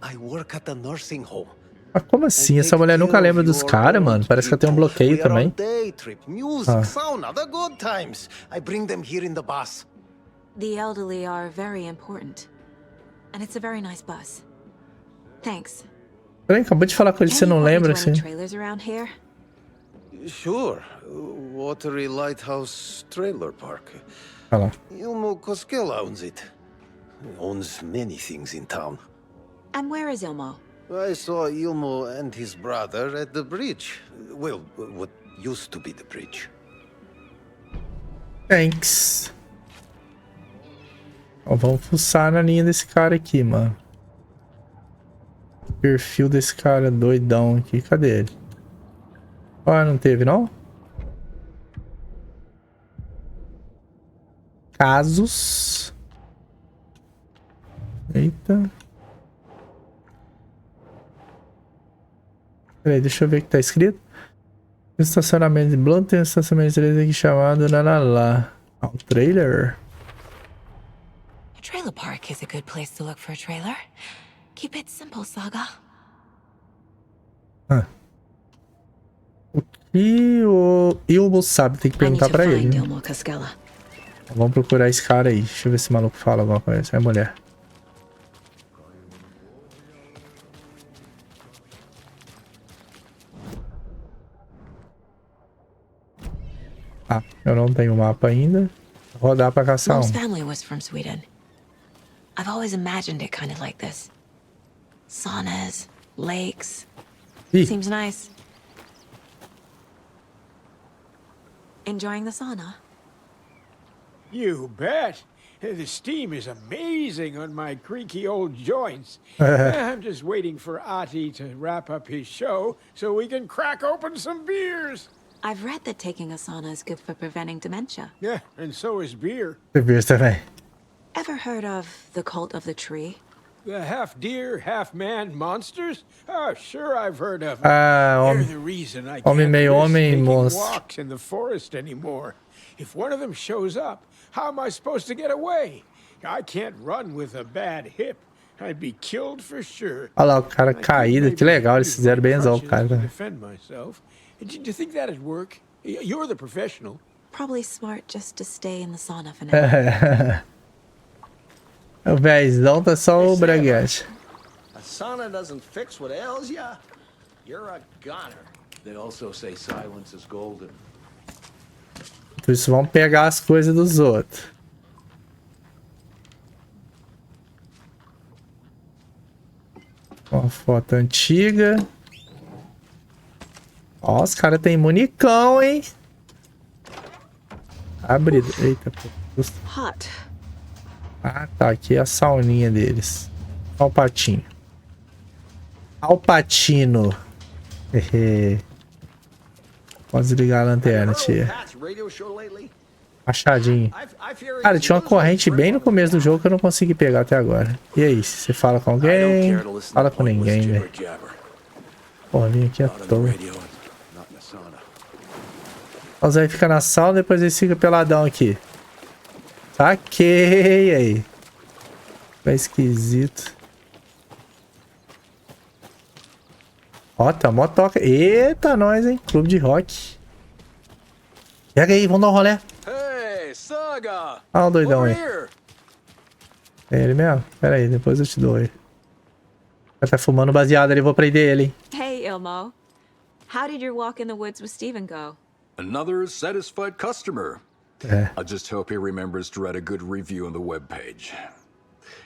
I work at a nursing home. Mas como assim? Essa mulher nunca lembra dos caras, mano. Parece que ela tem um bloqueio também. Day trip, music, sauna, the good times. I bring them here in the bus. The elderly are very important. And it's a very nice bus. Thanks. Peraí, acabou de falar com ele, você não lembra, assim? Trailers around here? Sure. Watery Lighthouse Trailer Park. Olha lá. Ilmo Koskela owns it. Owns many things in town. And where is Ilmo? I saw Ilmo and his brother at the bridge. Well, what used to be the bridge. Thanks. Ó, vamos fuçar na linha desse cara aqui, mano. Perfil desse cara doidão aqui. Cadê ele? Ah, não teve, não? Casos. Eita. Peraí, deixa eu ver o que tá escrito. Estacionamento de Blunt tem um estacionamento de trailer aqui chamado Nanalá. Ah, um trailer? A trailer park is a good place to look for a trailer. Keep it simple, Saga. Ah. O que o Ilmo sabe? Tem que perguntar pra ele. Vamos procurar esse cara aí. Deixa eu ver se o maluco fala alguma coisa. É mulher. Ah, eu não tenho mapa ainda. Vou rodar pra caçar Mom's um. family was from Sweden. I've always imagined it kind of like this. Saunas, lakes. Seems nice. Enjoying the sauna? You bet. The steam is amazing on my creaky old joints. I'm just waiting for Ati to wrap up his show so we can crack open some beers. I've read that taking a sauna is good for preventing dementia. Yeah, and so is beer. Beer também. Ever heard of the cult of the tree? The half-deer, half-man monsters? Oh, sure I've heard of them. They're the reason I can't risk taking walks in the forest anymore. If one of them shows up, how am I supposed to get away? I can't run with a bad hip. I'd be killed for sure. Olha lá o cara caído. Que legal, eles fizeram benzão o cara. Defend myself. Do you think that'd work? You're the professional. Probably smart just to stay in the sauna for now. O véizão tá só o braguete. A sauna doesn't fix what ails ya. You're a goner. They also say silence is golden. Por isso vamos pegar as coisas dos outros. Uma foto antiga. Ó, os caras tem municão, hein? Abrido. Eita, pô. Hot. Ah, tá. Aqui é a sauninha deles. Olha o patinho. Olha o patino. Pode desligar a lanterna, tia. Machadinho. Cara, tinha uma corrente bem no começo do jogo que eu não consegui pegar até agora. E aí, você fala com alguém? Fala com ninguém, velho. Porra, vim aqui à toa. O Zé fica na sala, depois ele fica peladão aqui. Saquei aí. Tá esquisito. Ó, tá mó toca. Eita, nós, hein? Clube de rock. Pega aí, vamos dar um rolê. Hey, Saga! Ah, o doidão aí. É ele mesmo? Pera aí, depois eu te dou aí. Ele tá fumando baseado ali, vou prender ele, hein? Hey, Ilmo. How did your walk in the woods with Steven go? Another satisfied customer. É. I just hope he remembers to write a good review on the webpage.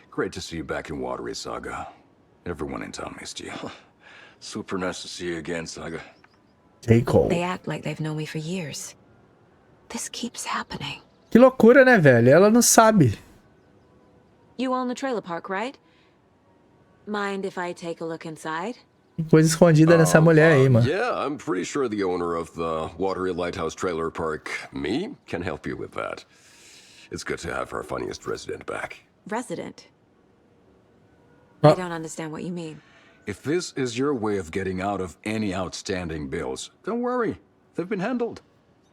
Great to see you back in Watery, Saga. Everyone in town missed you. Super nice to see you again, Saga. J. Cole. They act like they've known me for years. This keeps happening. Que loucura, né, velho? Ela não sabe. You own the trailer park, right? Mind if I take a look inside? Tem coisa escondida nessa mulher aí, mano. Yeah, I'm pretty sure the owner of the Watery Lighthouse Trailer Park, me, can help you with that. It's good to have our funniest resident back. Resident? I don't understand what you mean. If this is your way of getting out of any outstanding bills, don't worry. They've been handled.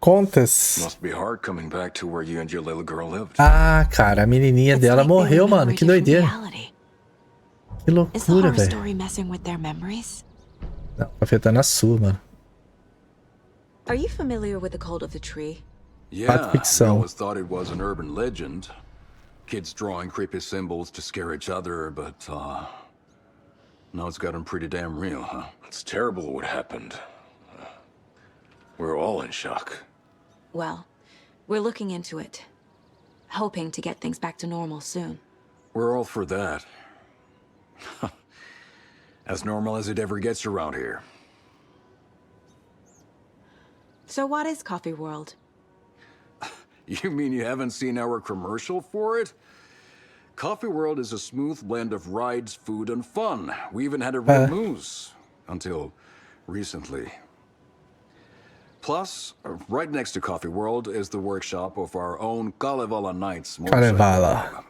Contas. Must be hard coming back to where you and your little girl lived. Ah, cara, a menininha dela morreu, mano. Que doideira. Que loucura, velho. Não, tá afetando a sua, mano. Are you familiar with the cult of the tree? Yeah, I always thought it was an urban legend. Kids drawing creepy symbols to scare each other, but now it's gotten pretty damn real, huh? It's terrible what happened. We're all in shock. Well, we're looking into it. Hoping to get things back to normal soon. We're all for that. As normal as it ever gets around here. So what is Coffee World? You mean you haven't seen our commercial for it? Coffee World is a smooth blend of rides, food, and fun. We even had a red moose. Until recently. Plus, right next to Coffee World is the workshop of our own Kalevala Knights. Kalevala.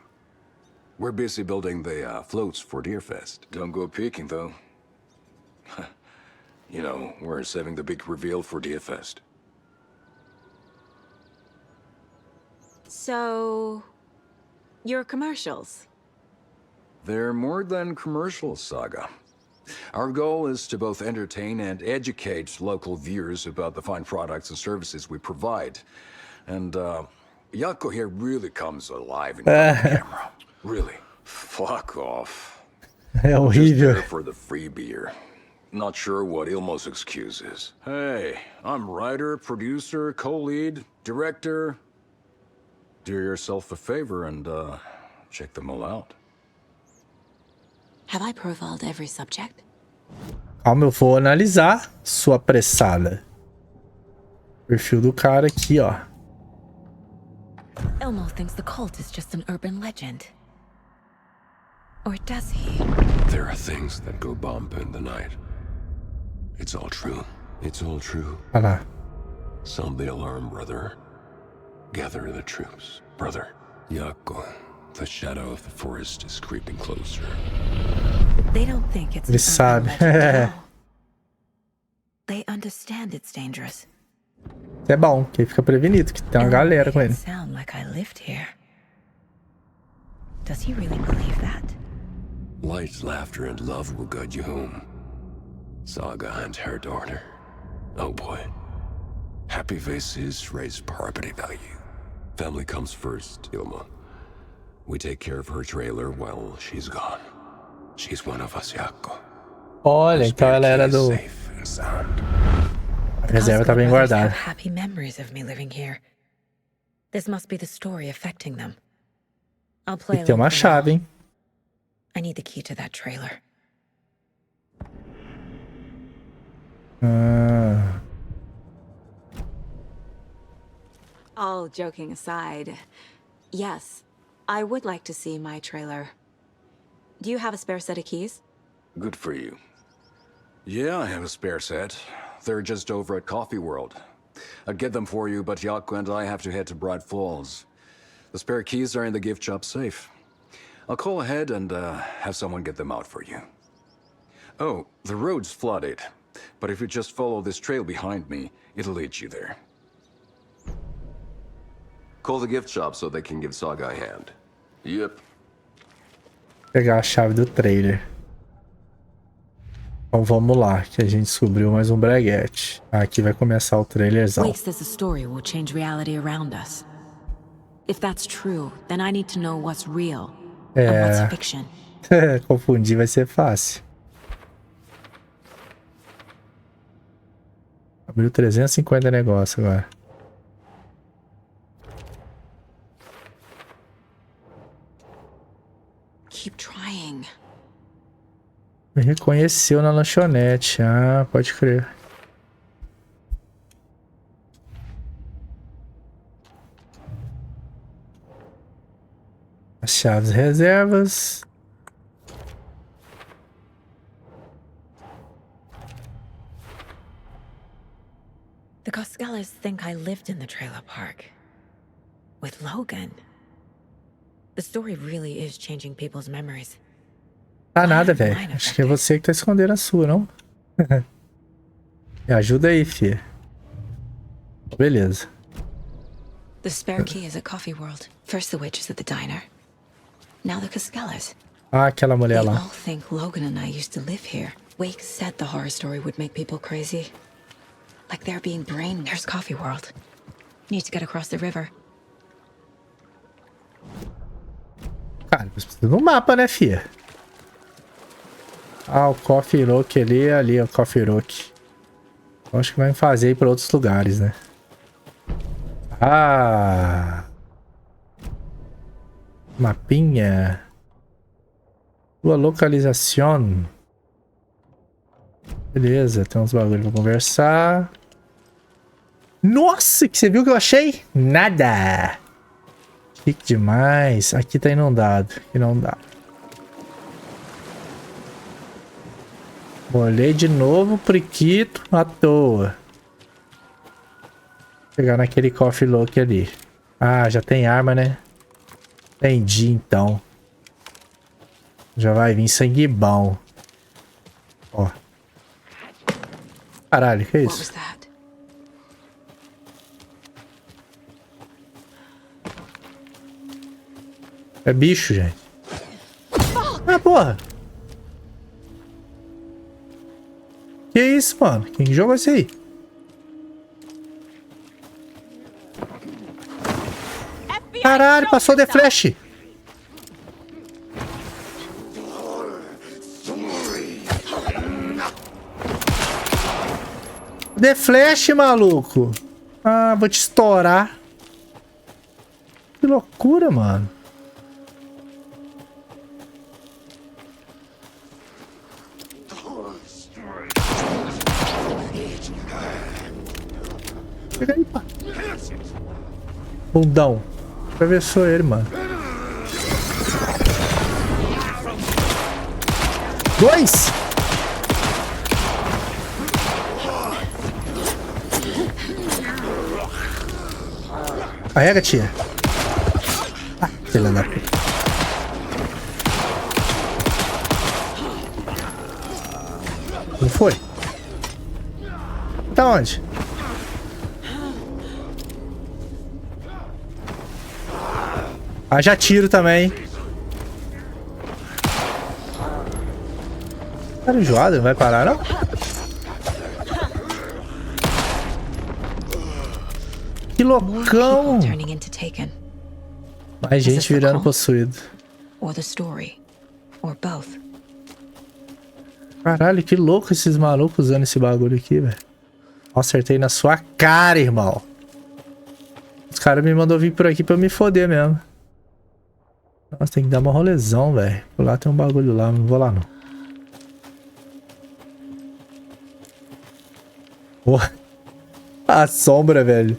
We're busy building the floats for Deerfest. Don't go peeking, though. You know, we're saving the big reveal for DFest. So, your commercials? They're more than commercials, Saga. Our goal is to both entertain and educate local viewers about the fine products and services we provide. And, Yako here really comes alive in the camera. Really. Fuck off. É horrível. Just there for the free beer. Not sure what Ilmo's excuse is. Hey, I'm writer, producer, co-lead, director. Do yourself a favor and, check them all out. Have I profiled every subject? Calma, eu vou analisar, sua apressada. Perfil do cara aqui, ó. Elmo thinks the cult is just an urban legend. Or does he? There are things that go bump in the night. It's all true. It's all true. Olha lá. Sound the alarm, brother. Gather the troops, brother. Yako, the shadow of the forest is creeping closer. They don't think it's Ele sabe. They understand it's dangerous. É bom, que ele fica prevenido, que tem uma galera com ele. Sound like I lived here. Does he really believe that? Light, laughter, and love will guide you home. Saga and her daughter. Oh boy. Happy faces raise property value. Family comes first, Ilma. We take care of her trailer while she's gone. She's one of us, Yako. Olha, então ela era do... A reserva tá bem guardada. Happy memories of me living here. This must be the story affecting them. I'll play. E tem uma chave, hein? I need the key to that trailer. All joking aside, yes, I would like to see my trailer. Do you have a spare set of keys? Good for you. Yeah, I have a spare set. They're just over at Coffee World. I'd get them for you, but Yako and I have to head to Bright Falls. The spare keys are in the gift shop safe. I'll call ahead and have someone get them out for you. Oh, the road's flooded, but if you just follow this trail behind me, it'll lead you there. Call the gift shop so they can give Saga a hand. Yep. Pegar a chave do trailer. Então vamos lá, que a gente descobriu mais um breguete. Aqui vai começar o trailerzão. Wake says the story will change reality around us. If that's true, then I need to know what's real and what's fiction. Confundir vai ser fácil. Abriu 350 negócios agora. Keep trying. Me reconheceu na lanchonete. Ah, pode crer. As chaves reservas. The Coscalas think I lived in the trailer park. With Logan. The story really is changing people's memories. Tá nada, velho. Acho que é você que tá escondendo a sua, não? Me ajuda aí, fia. Beleza. The spare key is at Coffee World. First the witches at the diner. Now the Coscalas. Ah, aquela mulher They lá. all think Logan and I used to live here. Wake said the horror story would make people crazy. Like they're being brainwashed. There's Coffee World. Need to get across the river. Cara, você precisa do mapa, né, fia? Ah, o Coffee Rock ali, ó, o Coffee Rock. Acho que vai me fazer ir pra outros lugares, né? Ah! Mapinha. Sua localização. Beleza, tem uns bagulho pra conversar. Nossa, que você viu que eu achei? Nada! Chique demais. Aqui tá inundado. Aqui não dá. Molhei de novo, priquito à toa. Vou pegar naquele coffee lock ali. Ah, já tem arma, né? Entendi, então. Já vai vir sangue bom. Ó. Caralho, que é isso? É bicho, gente. Ah, porra. Que isso, mano? Quem jogou esse aí? Caralho, passou The Flash. The Flash, maluco. Ah, vou te estourar. Que loucura, mano. Pega aí, pá. Bundão. Atravessou ele, mano. 2! Carrega, tia. Ah, filha da puta. Não foi? Tá onde? Ah, já tiro também. Cara enjoado, não vai parar, não? Que loucão! Mais gente virando possuído. Caralho, que louco esses malucos usando esse bagulho aqui, velho. Acertei na sua cara, irmão. Os caras me mandou vir por aqui pra eu me foder mesmo. Nossa, tem que dar uma rolezão, velho. Lá tem um bagulho lá, não vou lá não. Porra. A sombra, velho.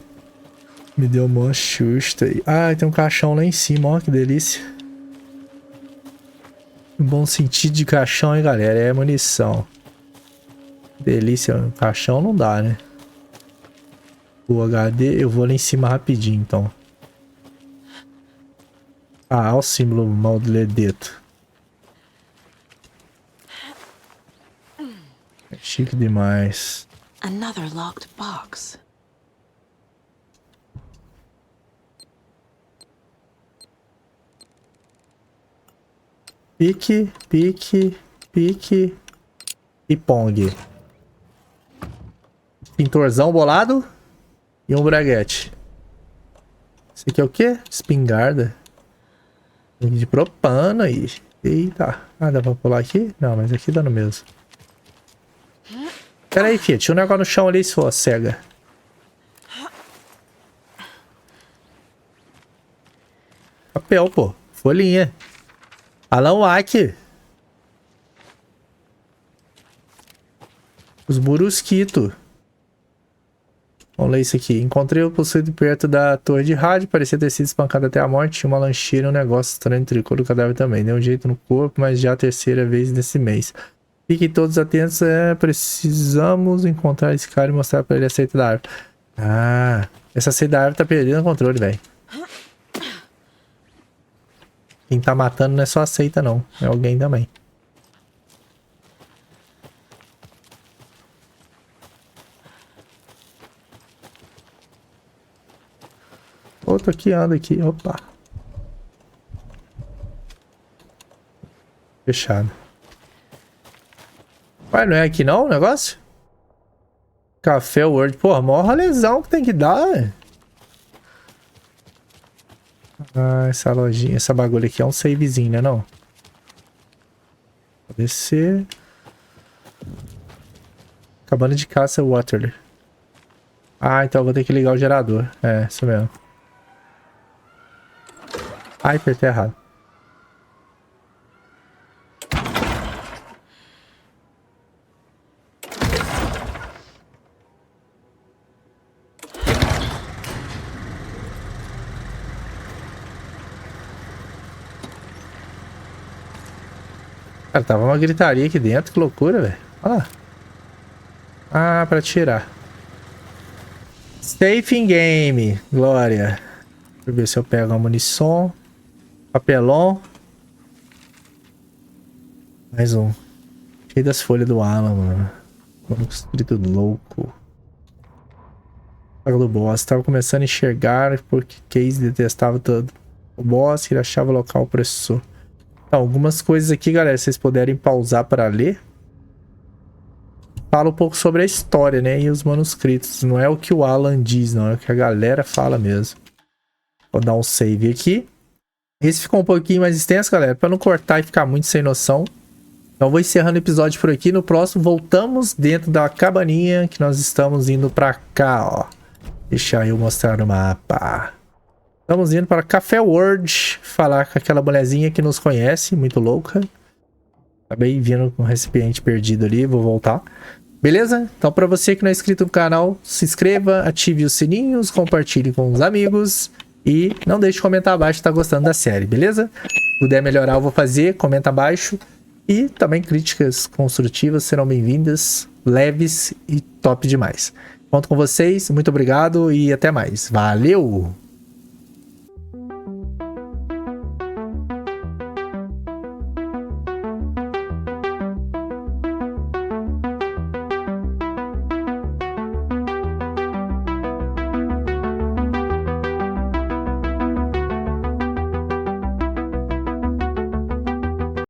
Me deu uma chusta aí. Ah, tem um caixão lá em cima, ó, que delícia. Um bom sentido de caixão, hein, galera. É munição. Delícia, caixão não dá, né? O HD, eu vou lá em cima rapidinho, então. Ah, olha o símbolo maldeto. É chique demais. Another locked box. Pique, pique, pique e pong. Pintorzão bolado e um braguete. Esse aqui é o quê? Espingarda. De propano aí. Eita. Ah, dá pra pular aqui? Não, mas aqui dá no mesmo. Pera aí, filha. Tinha um negócio no chão ali, sua cega. Papel, pô. Folhinha. Alan Wake. Os burusquitos. Vamos ler isso aqui. Encontrei o possuído perto da torre de rádio. Parecia ter sido espancado até a morte. Tinha uma lancheira e um negócio estranho. Tricô do cadáver também. Deu um jeito no corpo, mas já a terceira vez nesse mês. Fiquem todos atentos. Precisamos encontrar esse cara e mostrar pra ele a seita da árvore. Ah, essa seita da árvore tá perdendo o controle, velho. Quem tá matando não é só a seita, não. É alguém também. Outro aqui, anda aqui. Opa. Fechado. Ué, não é aqui não o negócio? Café Word. Porra, maior rolezão que tem que dar, velho. Ah, essa lojinha, essa bagulho aqui é um savezinho, né, não? Vou descer. Cabana de caça Waterloo. Ah, então eu vou ter que ligar o gerador. É, isso mesmo. Ai, apertei errado. Cara, tava uma gritaria aqui dentro, que loucura, velho. Olha lá. Ah, pra tirar. Safe in game. Glória. Deixa eu ver se eu pego a munição. Papelão. Mais um. Cheio das folhas do Alan, mano. Manuscrito louco. Do boss. Tava começando a enxergar porque Case detestava todo. O boss que ele achava o local opressor. Então, algumas coisas aqui, galera, vocês puderem pausar para ler. Fala um pouco sobre a história, né? E os manuscritos. Não é o que o Alan diz, não. É o que a galera fala mesmo. Vou dar um save aqui. Esse ficou um pouquinho mais extenso, galera. Para não cortar e ficar muito sem noção. Então, vou encerrando o episódio por aqui. No próximo, voltamos dentro da cabaninha. Que nós estamos indo para cá, ó. Deixa eu mostrar no mapa. Estamos indo para Café World. Falar com aquela mulherzinha que nos conhece. Muito louca. Acabei vindo com um recipiente perdido ali. Vou voltar. Beleza? Então, para você que não é inscrito no canal, se inscreva, ative os sininhos, compartilhe com os amigos. E não deixe de comentar abaixo se tá gostando da série, beleza? Se puder melhorar, eu vou fazer. Comenta abaixo. E também críticas construtivas serão bem-vindas. Leves e top demais. Conto com vocês, muito obrigado e até mais. Valeu!